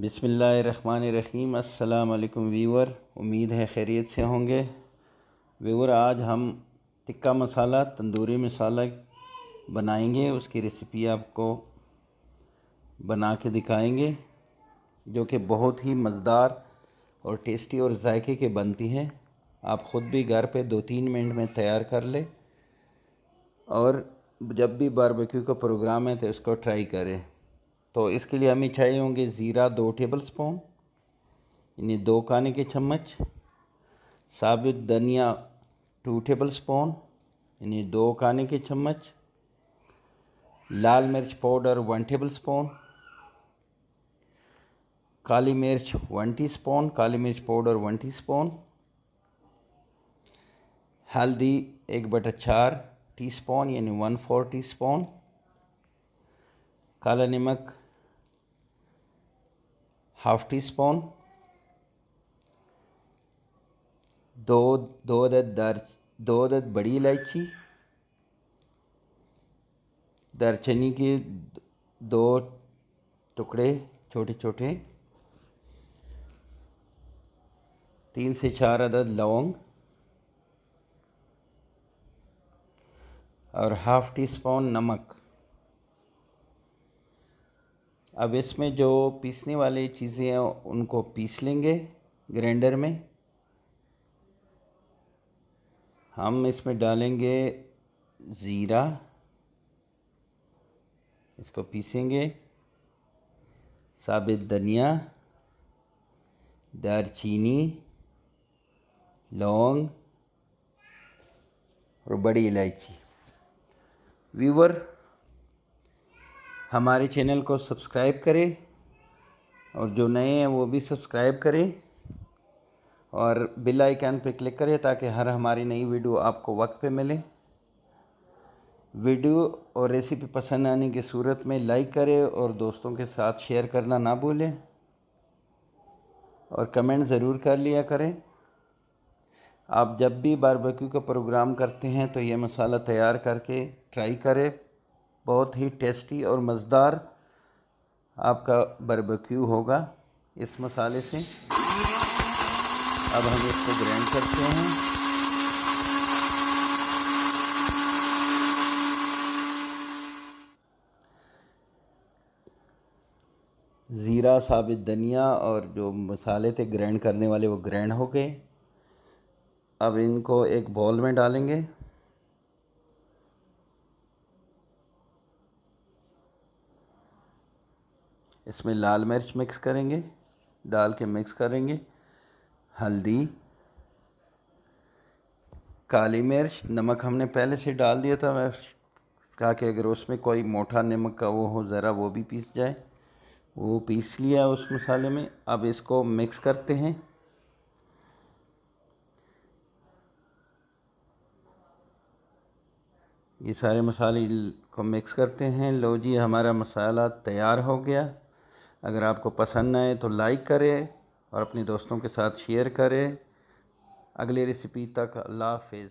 बिस्मिल्लाहिर्रहमानिर्रहीम। अस्सलाम वालेकुम व्यूअर, उम्मीद है खैरियत से होंगे। व्यूअर, आज हम टिक्का मसाला तंदूरी मसाला बनाएंगे। उसकी रेसिपी आपको बना के दिखाएंगे, जो कि बहुत ही मज़ेदार और टेस्टी और जायके के बनती हैं। आप ख़ुद भी घर पे 2-3 मिनट में तैयार कर ले और जब भी बारबेक्यू का प्रोग्राम है तो इसको ट्राई करें। तो इसके लिए हमें चाहिए होंगे ज़ीरा 2 टेबल स्पून, यानी 2 खाने के चम्मच, साबुत धनिया 2 टेबल स्पून, यानी 2 खाने के चम्मच, लाल मिर्च पाउडर 1 टेबल स्पून, काली मिर्च 1 टीस्पून, काली मिर्च पाउडर 1 टीस्पून, हल्दी 1/4 टीस्पून यानी 1/4 टीस्पून, काला नमक 1/2 टीस्पून, दो अदद बड़ी इलायची, दालचीनी के 2 टुकड़े छोटे छोटे, 3 से 4 अदद लौंग और 1/2 टीस्पून नमक। अब इसमें जो पीसने वाली चीज़ें हैं उनको पीस लेंगे ग्राइंडर में। हम इसमें डालेंगे ज़ीरा, इसको पीसेंगे, साबुत धनिया, दालचीनी, लौंग और बड़ी इलायची। व्यूअर, हमारे चैनल को सब्सक्राइब करें और जो नए हैं वो भी सब्सक्राइब करें और बेल आइकन पर क्लिक करें ताकि हर हमारी नई वीडियो आपको वक्त पे मिले। वीडियो और रेसिपी पसंद आने की सूरत में लाइक करें और दोस्तों के साथ शेयर करना ना भूलें और कमेंट ज़रूर कर लिया करें। आप जब भी बारबेक्यू का प्रोग्राम करते हैं तो ये मसाला तैयार करके ट्राई करें। बहुत ही टेस्टी और मज़ेदार आपका बारबेक्यू होगा इस मसाले से। अब हम इसको ग्राइंड करते हैं। ज़ीरा, साबुत धनिया और जो मसाले थे ग्राइंड करने वाले वो ग्राइंड हो गए। अब इनको एक बाउल में डालेंगे। इसमें लाल मिर्च मिक्स करेंगे, डाल के मिक्स करेंगे, हल्दी, काली मिर्च, नमक हमने पहले से डाल दिया था। मैं कहा कि अगर उसमें कोई मोटा नमक का वो हो ज़रा वो भी पीस जाए, वो पीस लिया उस मसाले में। अब इसको मिक्स करते हैं। ये सारे मसाले को मिक्स करते हैं। लो जी, हमारा मसाला तैयार हो गया। अगर आपको पसंद आए तो लाइक करें और अपने दोस्तों के साथ शेयर करें। अगली रेसिपी तक अल्लाह हाफ़िज़।